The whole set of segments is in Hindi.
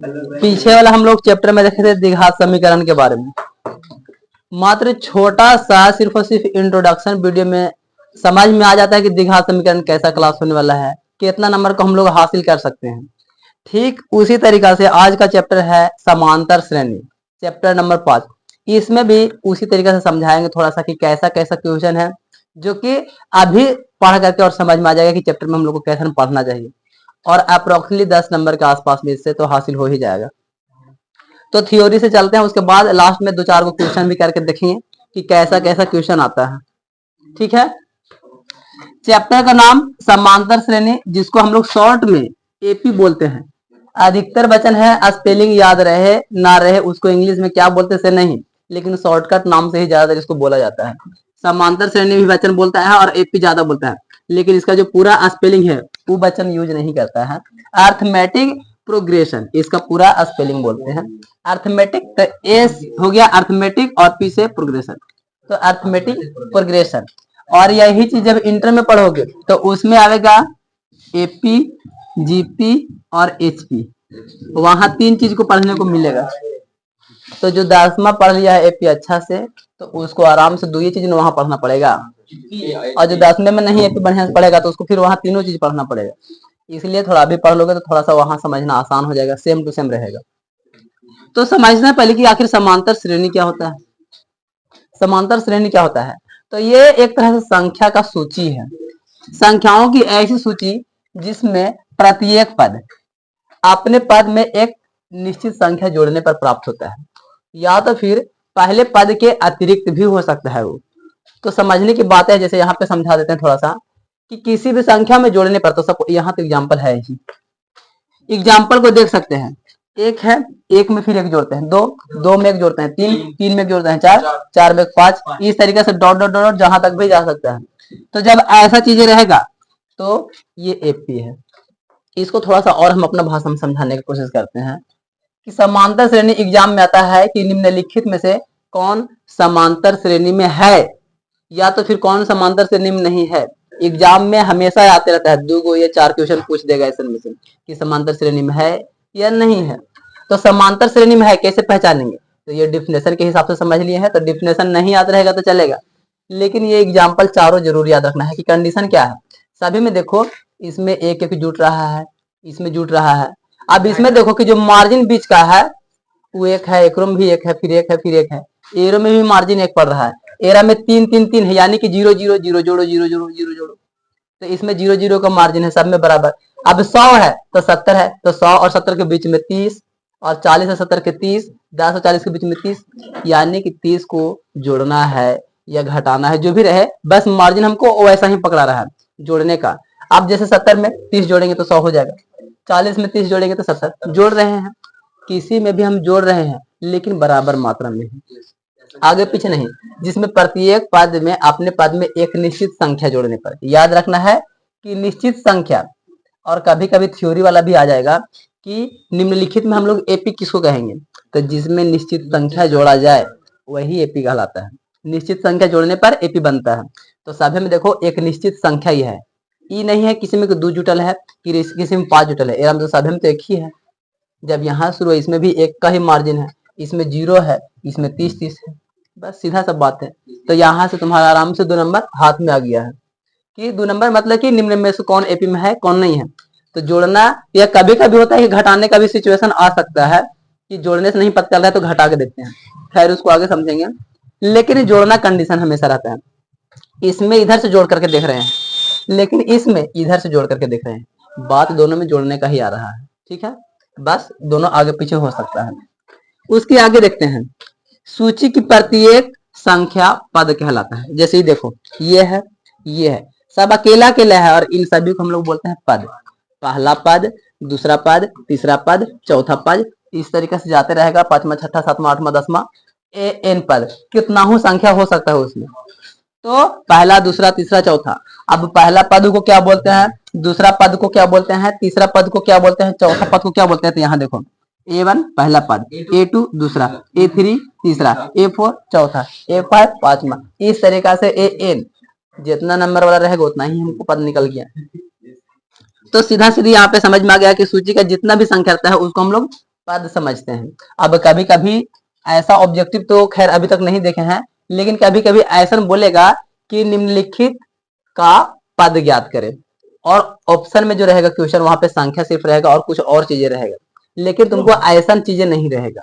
पीछे वाला हम लोग चैप्टर में देखे थे द्विघात समीकरण के बारे में। मात्र छोटा सा सिर्फ और सिर्फ इंट्रोडक्शन वीडियो में समझ में आ जाता है कि द्विघात समीकरण कैसा क्लास होने वाला है, कितना नंबर को हम लोग हासिल कर सकते हैं। ठीक उसी तरीका से आज का चैप्टर है समांतर श्रेणी, चैप्टर नंबर 5। इसमें भी उसी तरीके से समझाएंगे थोड़ा सा कि कैसा कैसा क्वेश्चन है, जो कि अभी पढ़ करके और समझ में आ जाएगा कि चैप्टर में हम लोग को कैसे पढ़ना चाहिए, और अप्रोक्सीमेटली 10 नंबर के आसपास में इससे तो हासिल हो ही जाएगा। तो थ्योरी से चलते हैं, उसके बाद लास्ट में 2-4 को क्वेश्चन भी करके देखेंगे कि कैसा कैसा क्वेश्चन आता है। ठीक है, चैप्टर का नाम समांतर श्रेणी, जिसको हम लोग शॉर्ट में एपी बोलते हैं। अधिकतर वचन है स्पेलिंग याद रहे ना रहे उसको इंग्लिश में क्या बोलते से नहीं, लेकिन शॉर्टकट नाम से ही ज्यादातर इसको बोला जाता है। समांतर श्रेणी भी वचन बोलता है और एपी ज्यादा बोलता है, लेकिन इसका जो पूरा स्पेलिंग है वो वचन यूज नहीं करता है। अर्थमेटिक प्रोग्रेशन इसका पूरा स्पेलिंग बोलते हैं। अर्थमेटिक तो एस हो गया अर्थमेटिक और पी से प्रोग्रेशन, तो अर्थमेटिक प्रोग्रेशन। और यही चीज जब इंटर में पढ़ोगे तो उसमें आएगा एपी, जीपी और एचपी, वहां 3 चीज को पढ़ने को मिलेगा। तो जो 10वां पढ़ लिया है एपी अच्छा से, तो उसको आराम से 2 चीज वहां पढ़ना पड़ेगा, और जो 10वें में नहीं एपी बढ़िया से पढ़ेगा तो उसको फिर वहां 3 चीज पढ़ना पड़ेगा। इसलिए थोड़ा भी पढ़ लोगे तो थोड़ा सा वहां समझना आसान हो जाएगा, सेम टू सेम रहेगा। तो समझना पहले कि आखिर समांतर श्रेणी क्या होता है। समांतर श्रेणी क्या होता है, तो ये एक तरह से संख्या का सूची है, संख्याओं की ऐसी सूची जिसमें प्रत्येक पद अपने पद में एक निश्चित संख्या जोड़ने पर प्राप्त होता है, या तो फिर पहले पद के अतिरिक्त भी हो सकता है वो। तो समझने की बात है, जैसे यहाँ पे समझा देते हैं थोड़ा सा कि किसी भी संख्या में जोड़ने पर, तो सब यहाँ तो एग्जाम्पल है ही, एग्जाम्पल को देख सकते हैं। एक है, एक में फिर एक जोड़ते हैं, दो में एक जोड़ते हैं, तीन में एक जोड़ते हैं, चार में एक 5, इस तरीके से डॉट डॉट डॉट जहां तक भी जा सकता है। तो जब ऐसा चीजें रहेगा तो ये एपी है। इसको थोड़ा सा और हम अपना भाषा में समझाने की कोशिश करते हैं कि समांतर श्रेणी एग्जाम में आता है कि निम्नलिखित में से कौन समांतर श्रेणी में है, या तो फिर कौन समांतर श्रेणी में नहीं है। एग्जाम में हमेशा आते रहता है 2 या 4 क्वेश्चन पूछ देगा ऐसे में से कि समांतर श्रेणी में है या नहीं है। तो समांतर श्रेणी में है कैसे पहचानेंगे, तो ये डिफिनेशन के हिसाब से समझ लिए हैं, तो डिफिनेशन नहीं याद रहेगा तो चलेगा, लेकिन ये एग्जाम्पल चारों जरूर याद रखना है कि कंडीशन क्या है। सभी में देखो इसमें एक एक जुट रहा है, इसमें जुट रहा है। अब इसमें देखो कि जो मार्जिन बीच का है वो एक है, एकरो में भी एक है, फिर एक है, फिर एक है, एरो में भी मार्जिन एक पड़ रहा है, एरा में 3 है, यानी कि 0 0 0 जोड़ो 0 0 0 जोड़ो, तो इसमें 0 0 का मार्जिन है, सब में बराबर। अब 100 है तो 70 है, तो 100 और 70 के बीच में 30, और 40 और 70 के 30, 10 और 40 के बीच में 30, यानी कि 30 को जोड़ना है या घटाना है, जो भी रहे, बस मार्जिन हमको वैसा ही पकड़ा रहा है जोड़ने का। अब जैसे 70 में 30 जोड़ेंगे तो 100 हो जाएगा, 40 में 30 जोड़ेंगे तो 70। जोड़ रहे हैं, किसी में भी हम जोड़ रहे हैं लेकिन बराबर मात्रा में, आगे पीछे नहीं, जिसमें प्रत्येक पद में अपने पद में एक निश्चित संख्या जोड़ने पर। याद रखना है कि निश्चित संख्या, और कभी कभी थ्योरी वाला भी आ जाएगा कि निम्नलिखित में हम लोग एपी किसको कहेंगे, तो जिसमें निश्चित संख्या जोड़ा जाए वही एपी कहलाता है। निश्चित संख्या जोड़ने पर एपी बनता है। तो सभी में देखो एक निश्चित संख्या ही है, ई नहीं है किसी में 2 जुटल है, किसी में 5 जुटल है, एरा में तो सभी में तो एक ही है। जब यहाँ शुरू, इसमें भी एक का ही मार्जिन है, इसमें 0 है, इसमें 30 है, बस सीधा सब बात है। तो यहाँ से तुम्हारा आराम से 2 नंबर हाथ में आ गया है कि 2 नंबर मतलब कि निम्न में से कौन एपी में है कौन नहीं है। तो जोड़ना, या कभी कभी होता है कि घटाने का भी सिचुएशन आ सकता है कि जोड़ने से नहीं पता चल रहा है तो घटा के देखते हैं, खैर उसको आगे समझेंगे, लेकिन जोड़ना कंडीशन हमेशा रहता है। इसमें इधर से जोड़ करके देख रहे हैं, लेकिन इसमें इधर से जोड़ करके देख रहे हैं, बात दोनों में जोड़ने का ही आ रहा है। ठीक है, बस दोनों आगे पीछे हो सकता है। उसके आगे देखते हैं, सूची की प्रत्येक संख्या पद कहलाता है। जैसे ही देखो ये है, ये है, सब अकेला अकेला है, और इन सभी को हम लोग बोलते हैं पद। पहला पद, दूसरा पद, तीसरा पद, चौथा पद, इस तरीके से जाते रहेगा, 5वां, 6वां, 7वां, 8वां, 10वां, एन पद, कितना हो संख्या हो सकता है उसमें। तो पहला, दूसरा, तीसरा, चौथा। अब पहला पद को क्या बोलते हैं, दूसरा पद को क्या बोलते हैं, तीसरा पद को क्या बोलते हैं, चौथा पद को क्या बोलते हैं। तो यहाँ देखो A1 पहला पद, A2 दूसरा, A3 तीसरा, A4 चौथा, A5 5वां, इस तरीका से AN जितना नंबर वाला रहेगा उतना ही हमको पद निकल गया। तो सीधा सीधी यहाँ पे समझ में आ गया कि सूची का जितना भी संख्या रहता है उसको हम लोग पद समझते हैं। अब कभी कभी ऐसा ऑब्जेक्टिव तो खैर अभी तक नहीं देखे हैं, लेकिन कभी कभी ऐसा बोलेगा कि निम्नलिखित का पद ज्ञात करें, और ऑप्शन में जो रहेगा क्वेश्चन वहां पे संख्या सिर्फ रहेगा और कुछ और चीजें रहेगा, लेकिन तुमको ऐसा चीजें नहीं रहेगा।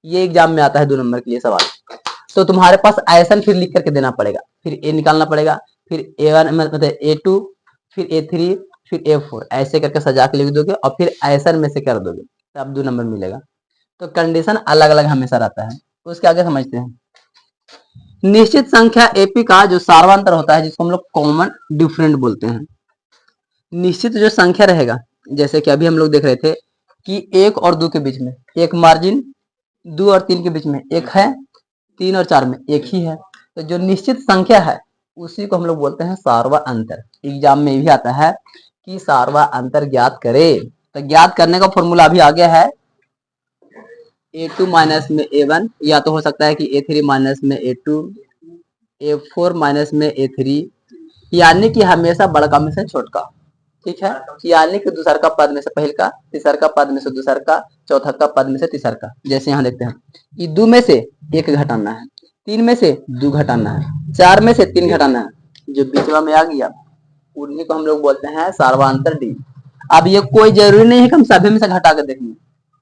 ये एग्जाम में आता है 2 नंबर के लिए सवाल। तो तुम्हारे पास ऐसा फिर लिख करके देना पड़ेगा, फिर ए निकालना पड़ेगा, फिर A1 मतलब A2, फिर A3, फिर A4, ऐसे करके सजा के लिख दोगे और फिर ऐसा में से कर दोगे, तब 2 नंबर मिलेगा। तो कंडीशन अलग अलग हमेशा रहता है। उसके आगे समझते हैं। निश्चित संख्या एपी का जो सार्वंतर होता है, जिसको हम लोग कॉमन डिफरेंट बोलते हैं। निश्चित जो संख्या रहेगा, जैसे कि अभी हम लोग देख रहे थे कि 1 और 2 के बीच में एक मार्जिन, 2 और 3 के बीच में एक है, 3 और 4 में एक ही है। तो जो निश्चित संख्या है उसी को हम लोग बोलते हैं सार्वा अंतर। एग्जाम में भी आता है कि सार्वा अंतर ज्ञात करे। तो ज्ञात करने का फॉर्मूला अभी आ गया है, A2 माइनस में A1, या तो हो सकता है कि A3 माइनस में A2, A4 माइनस में A3, यानी कि हमेशा बड़का में से छोटका। ठीक है, यानी कि दूसर का पद में से पहल का, तीसर का पद में से दूसर का, चौथा का पद में से तीसर का। जैसे यहाँ देखते हैं कि 2 में से 1 घटाना है, 3 में से 2 घटाना है, 4 में से 3 घटाना है, जो बीचवा में आ गया उन्हीं को हम लोग बोलते हैं सार्वांतर डी। अब ये कोई जरूरी नहीं है कि हम सभी में से घटा कर देखेंगे,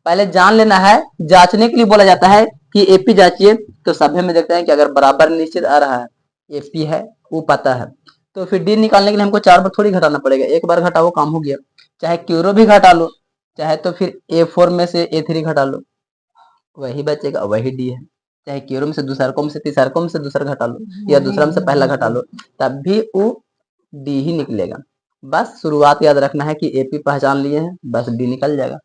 पहले जान लेना है। जांचने के लिए बोला जाता है कि एपी जांचिए, तो सभी में देखते हैं कि अगर बराबर निश्चित आ रहा है, एपी है वो पता है, तो फिर डी निकालने के लिए हमको 4 बार थोड़ी घटाना पड़ेगा, एक बार घटाओ काम हो गया। चाहे क्यूरो भी घटा लो, चाहे तो फिर A4 में से A3 घटा लो, वही बचेगा, वही डी है। चाहे क्यूरो में से दूसरा में से तीसरा में से दूसरा घटा लो, या दूसरा में से पहला घटा लो, तब भी वो डी ही निकलेगा। बस शुरुआत याद रखना है कि एपी पहचान लिए हैं, बस डी निकल जाएगा।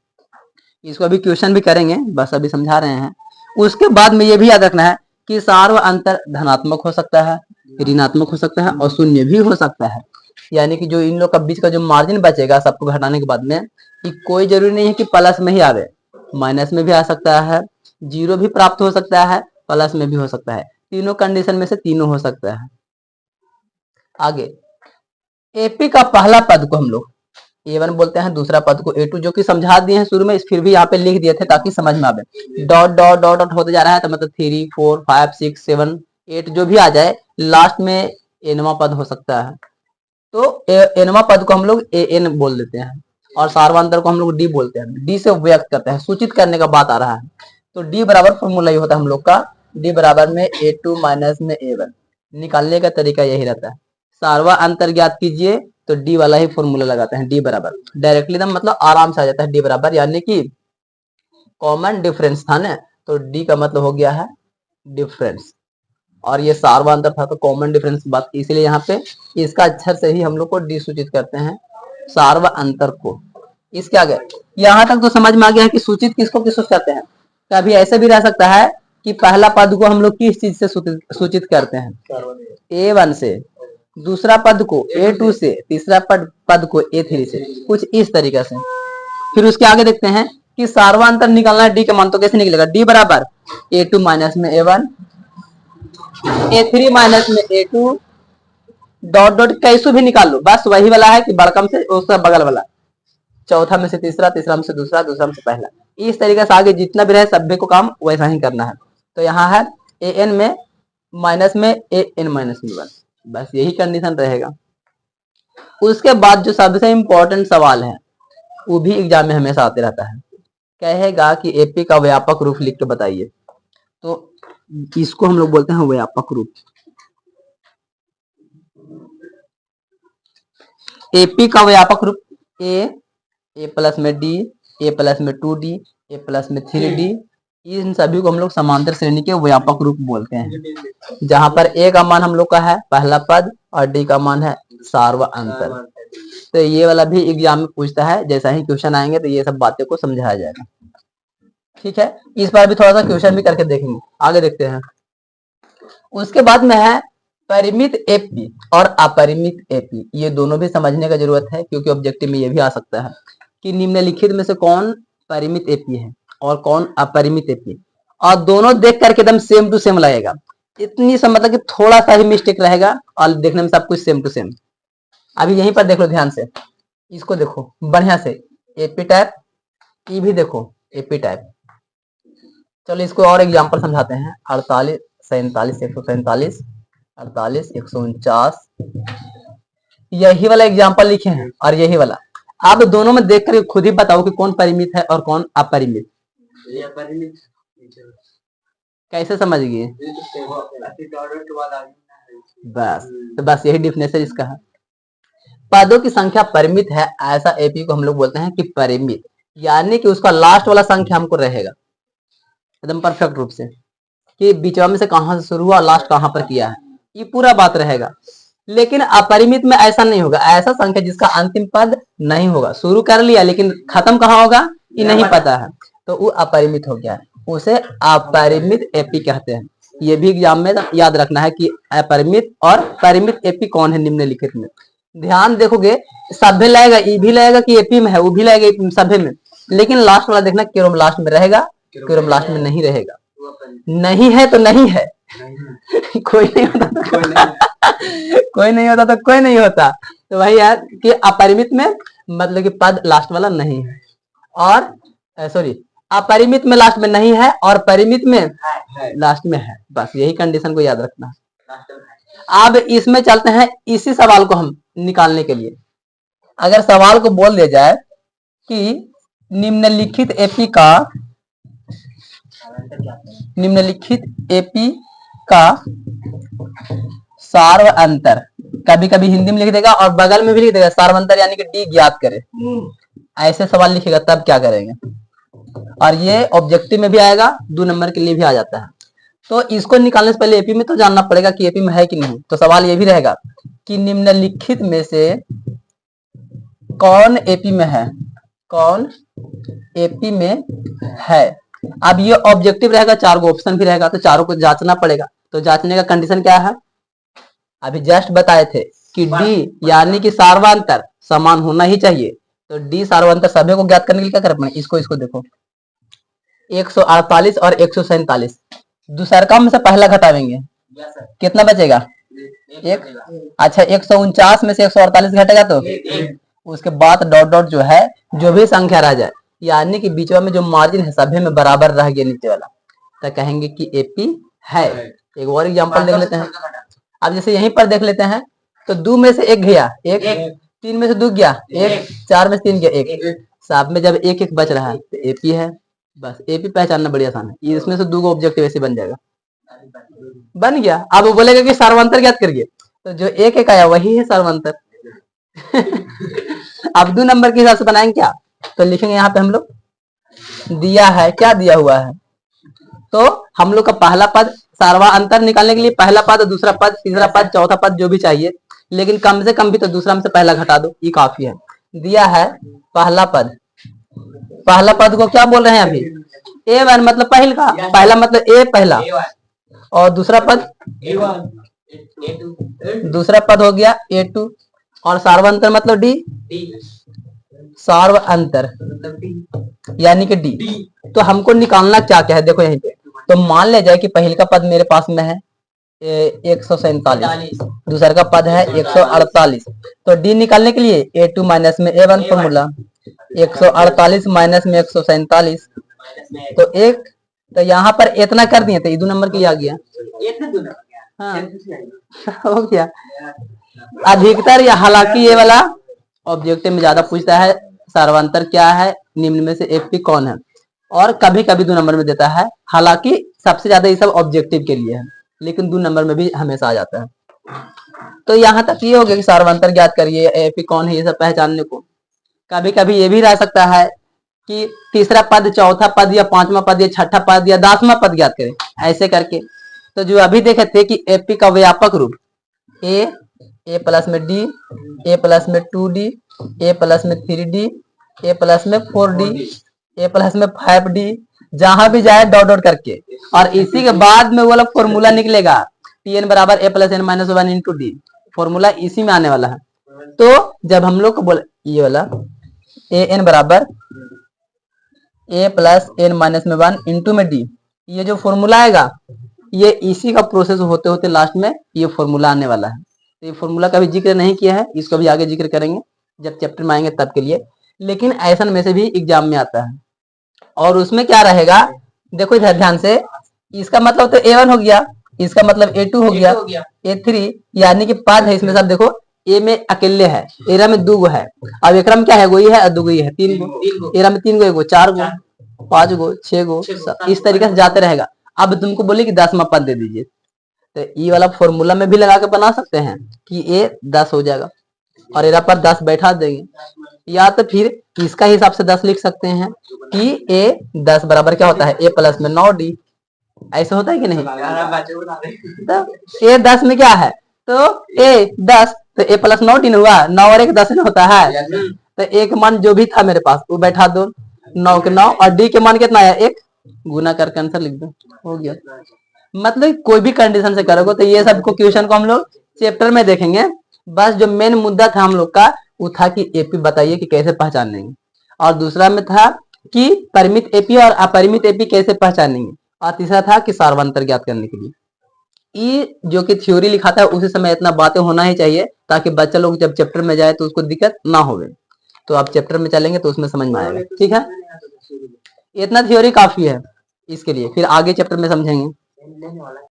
इसको अभी क्वेश्चन भी करेंगे, बस अभी समझा रहे हैं। उसके बाद में ये भी याद रखना है कि सार्व अंतर धनात्मक हो सकता है, ऋणात्मक हो सकता है और शून्य भी हो सकता है। यानी कि जो इन लोग का बीच का जो मार्जिन बचेगा सबको घटाने के बाद में, कि कोई जरूरी नहीं है कि प्लस में ही आवे, माइनस में भी आ सकता है, जीरो भी प्राप्त हो सकता है, प्लस में भी हो सकता है, तीनों कंडीशन में से तीनों हो सकता है। आगे एपी का पहला पद को हम लोग A1 बोलते हैं, दूसरा पद को A2, जो कि समझा दिए हैं शुरू में, फिर भी यहाँ पे लिख दिए थे ताकि समझ में आवे। डॉट डॉट डॉट डॉट होते जा रहा है, तो मतलब 3 4 5 6 7 8 जो भी आ जाए, लास्ट में एनवा पद हो सकता है। तो एनवा पद को हम लोग AN बोल देते हैं, और सार्वांतर को हम लोग डी बोलते हैं। डी से व्यक्त करते हैं, सूचित करने का बात आ रहा है। तो डी बराबर फॉर्मूला ये होता है हम लोग का, डी बराबर में A2 माइनस में A1। निकालने का तरीका यही रहता है, सार्वा अंतर ज्ञात कीजिए, तो डी वाला ही फॉर्मूला लगाते हैं, डी बराबर डायरेक्टली एकदम मतलब आराम से आ जाता है डी बराबर, यानी कि कॉमन डिफरेंस था ना, तो डी का मतलब हो गया है डिफरेंस, और ये सार्वा अंतर था तो कॉमन डिफरेंस बात, इसलिए यहाँ पे इसका अक्षर से ही हम लोग को डी सूचित करते हैं, सार्वा अंतर को। इसके आगे यहाँ तक तो समझ में आ गया है कि सूचित किसको किसको करते हैं। कभी ऐसे भी रह सकता है कि पहला पद को हम लोग किस चीज से सूचित करते हैं, A1 से, दूसरा पद को A2 से, तीसरा पद को A3 से, कुछ इस तरीके से। फिर उसके आगे देखते हैं कि सार्वांतर निकालना है डी का मान, तो कैसे निकलेगा, डी बराबर A2 माइनस में A1, A3 माइनस में A2, डॉट डॉट कैसे भी निकाल लो, बस वही वाला है कि बड़कम से उसका बगल वाला, चौथा में से तीसरा, तीसरा में से दूसरा, दूसरा में से पहला, इस तरीके से आगे जितना भी रहे सभी को काम वैसा ही करना है। तो यहाँ है AN में माइनस में AN माइनस में 1, बस यही कंडीशन रहेगा। उसके बाद जो सबसे इंपॉर्टेंट सवाल है वो भी एग्जाम में हमेशा आते रहता है, कहेगा कि एपी का व्यापक रूप लिख के बताइए। तो इसको हम लोग बोलते हैं व्यापक रूप। एपी का व्यापक रूप ए प्लस में डी, ए प्लस में 2D, ए प्लस में 3D, इन सभी को हम लोग समांतर श्रेणी के व्यापक रूप बोलते हैं, जहां पर ए का मान हम लोग का है पहला पद और डी का मान है सार्व अंतर। तो ये वाला भी एग्जाम में पूछता है, जैसा ही क्वेश्चन आएंगे तो ये सब बातें को समझाया जाएगा। ठीक है, इस बार भी थोड़ा सा क्वेश्चन भी करके देखेंगे, आगे देखते हैं। उसके बाद में है परिमित एपी और अपरिमित एपी, ये दोनों भी समझने का जरूरत है, क्योंकि ऑब्जेक्टिव में ये भी आ सकता है कि निम्नलिखित में से कौन परिमित एपी है और कौन अपरिमित एपी, और दोनों देख करके एकदम सेम टू सेम लगेगा, इतनी सा मतलब कि थोड़ा सा ही मिस्टेक रहेगा और देखने में सब कुछ सेम टू सेम। अभी यहीं पर देख लो ध्यान से, इसको देखो बढ़िया से, एपी टैप ई भी देखो, एपी टाइप। चलो इसको और एग्जांपल समझाते हैं। 48, 47, 147, 48, 149, यही वाला एग्जांपल लिखे हैं और यही वाला। आप दोनों में देखकर खुद ही बताओ कि कौन परिमित है और कौन अपरिमित। कैसे समझ गए? बस, तो बस यही डिफिनेशन इसका है। पदों की संख्या परिमित है ऐसा एपी को हम लोग बोलते हैं कि परिमित, यानी कि उसका लास्ट वाला संख्या हमको रहेगा एकदम परफेक्ट रूप से कि बीचवा में से कहां से शुरू हुआ, लास्ट कहां पर किया है, ये पूरा बात रहेगा। लेकिन अपरिमित में ऐसा नहीं होगा, ऐसा संख्या जिसका अंतिम पद नहीं होगा, शुरू कर लिया लेकिन खत्म कहां होगा ये नहीं पता है, तो वो अपरिमित हो गया, उसे अपरिमित एपी कहते हैं। ये भी एग्जाम में याद रखना है कि अपरिमित और परिमित एपी कौन है निम्नलिखित में। ध्यान देखोगे सभ्य लगेगा, ई भी लगेगा कि एपी में है, वो भी लगेगा सभ्य में, लेकिन लास्ट वाला देखना क्योरम लास्ट में रहेगा, क्योरम लास्ट में नहीं रहेगा। नहीं है तो नहीं है, कोई नहीं होता तो कोई नहीं होता तो कोई नहीं होता। तो वही है कि अपरिमित में मतलब कि पद लास्ट वाला नहीं है, और सॉरी अपरिमित में लास्ट में नहीं है और परिमित में लास्ट में है। बस यही कंडीशन को याद रखना। अब इसमें चलते हैं इसी सवाल को हम निकालने के लिए। अगर सवाल को बोल दिया जाए कि निम्नलिखित एपी का सार्वअंतर, कभी कभी हिंदी में लिख देगा और बगल में भी लिख देगा सार्वअंतर यानी कि डी ज्ञात करे, ऐसे सवाल लिखेगा तब क्या करेंगे। और ये ऑब्जेक्टिव में भी आएगा, 2 नंबर के लिए भी आ जाता है। तो इसको निकालने से पहले एपी में तो जानना पड़ेगा कि एपी में है कि नहीं। तो सवाल ये भी रहेगा कि निम्नलिखित में से कौन एपी में है, कौन एपी में है। अब ये ऑब्जेक्टिव रहेगा, 4 गो ऑप्शन भी रहेगा, तो चारों को जांचना पड़ेगा। तो जांचने का कंडीशन क्या है, अभी जस्ट बताए थे कि डी यानी कि सार्वअंतर समान होना ही चाहिए। तो डी सार्वअंतर सभी को ज्ञात करने के लिए क्या करना है, इसको देखो 148 और 147 दूसरा में से पहला घटावेंगे, कितना बचेगा, एक। अच्छा 149 में से 148 घटेगा तो उसके बाद डॉट डॉट जो है जो भी संख्या रह जाए, यानी कि बीच में जो मार्जिन है सभी में बराबर रह गया नीचे वाला, तो कहेंगे कि एपी है। एक और एग्जांपल देख लेते हैं। अब जैसे यहीं पर देख लेते हैं तो 2 में से 1 गया, 1, 3 में से 2 गया, 1, 4 में से 3 गया, 1, साथ में जब 1 1 बच रहा है तो एपी है। बस एपी पहचानना बड़ी आसान है, इसमें से 2 ऑब्जेक्टिव ऐसे बन जाएगा, बन गया। अब वो बोलेगा कि सार्वअंतर ज्ञात करिए, तो जो 1 1 आया वही है सार्वअंतर। अब 2 नंबर के हिसाब से बनाएंगे क्या, तो लिखेंगे यहाँ पे हम लोग दिया है, क्या दिया हुआ है, तो हम लोग का पहला पद सार्वअंतर निकालने के लिए पहला पद, दूसरा पद, तीसरा पद, चौथा पद जो भी चाहिए, लेकिन कम से कम भी तो दूसरा में से पहला घटा दो, ये काफी है। दिया है पहला पद, पहला पद को क्या बोल रहे हैं अभी, A1 मतलब पहल का, पहला मतलब ए पहला, और दूसरा पद दूसरा पद हो गया A2, और सार्वअंतर मतलब डी, सार्वअंतर यानी कि डी। तो हमको निकालना क्या क्या है, देखो यहीं पे। तो मान ले जाए कि पहले का पद मेरे पास में है 147, दूसरा का पद है 148, तो डी निकालने के लिए A2 माइनस में A1 फॉर्मूला, 148 माइनस में 147, तो एक, तो यहाँ पर इतना कर दिए तो 2 नंबर की आ गया। हाँ हो गया। अधिकतर या हालांकि ये वाला ऑब्जेक्टिव में ज्यादा पूछता है सार्वअंतर क्या है, निम्न में से एपी कौन है, और कभी कभी 2 नंबर में देता है। हालांकि सबसे ज्यादा ये सब ऑब्जेक्टिव के लिए है, लेकिन 2 नंबर में भी हमेशा आ जाता है। तो यहाँ तक ये हो गया कि सार्वअंतर ज्ञात करिए, एपी कौन है, ये सब पहचानने को। कभी कभी ये भी रह सकता है कि तीसरा पद, चौथा पद या 5वां पद या 6ठा पद या 10वां पद ज्ञात करें, ऐसे करके। तो जो अभी देखे थे कि एपी का व्यापक रूप ए प्लस में डी, ए प्लस में 2D, ए प्लस में 3D, ए प्लस में 4D, ए प्लस में 5D, जहां भी जाए डॉट डॉट करके, और इसी के बाद में वो वाला फॉर्मूला निकलेगा Tn बराबर a plus N minus 1 into D, formula इसी में आने वाला है। तो जब हम लोग को बोले ये वाला ए एन बराबर a प्लस एन माइनस में 1 इंटू में डी, ये जो फॉर्मूला आएगा ये इसी का प्रोसेस होते होते लास्ट में ये फॉर्मूला आने वाला है। तो ये फॉर्मूला का भी जिक्र नहीं किया है, इसको भी आगे जिक्र करेंगे जब चैप्टर में आएंगे तब के लिए, लेकिन ऐसा में से भी एग्जाम में आता है। और उसमें क्या रहेगा, देखो इधर ध्यान से, इसका मतलब तो A1 हो गया, इसका मतलब A2 हो गया, A3, यानी कि 5 है इसमें। सब देखो ए में अकेले है, एरा में 2 गो है, अब एकरा में क्या है, गोई है और 2 गोई है, 3 गो, एरा में 3 गो, 1 गो, 4 गो, 5 गो, 6 गो, इस तरीके से जाते रहेगा। अब तुमको बोले कि 10वां पद दे दीजिए, तो ये वाला फॉर्मूला में भी लगा के बना सकते हैं कि ए 10 हो जाएगा और एरा पर 10 बैठा देंगे, या तो फिर इसका हिसाब से 10 लिख सकते हैं कि ए 10 बराबर क्या होता है, ए प्लस में 9D। ऐसा होता है कि नहीं? तो ए 10 में क्या है, तो ए 10, तो ए प्लस 9D हुआ, 9 और 1 10 होता है, तो एक मान जो भी था मेरे पास वो बैठा दो, 9 के 9, और डी के मान कितना है, 1, गुना करके आंसर लिख दो, हो गया। मतलब कोई भी कंडीशन से करोगे तो ये सबको क्वेश्चन को हम लोग चैप्टर में देखेंगे। बस जो मेन मुद्दा था हम लोग का वो था कि एपी बताइए कि कैसे पहचानेंगे, और दूसरा में था कि परिमित एपी और अपरिमित एपी कैसे पहचानेंगे, और तीसरा था कि सार्वंतर ज्ञात करने के लिए। ये जो कि थ्योरी लिखाता है उसी समय इतना बातें होना ही चाहिए ताकि बच्चा लोग जब चैप्टर में जाए तो उसको दिक्कत ना हो। तो आप चैप्टर में चलेंगे तो उसमें समझ में आएगा, ठीक है। इतना थ्योरी काफी है इसके लिए, फिर आगे चैप्टर में समझेंगे।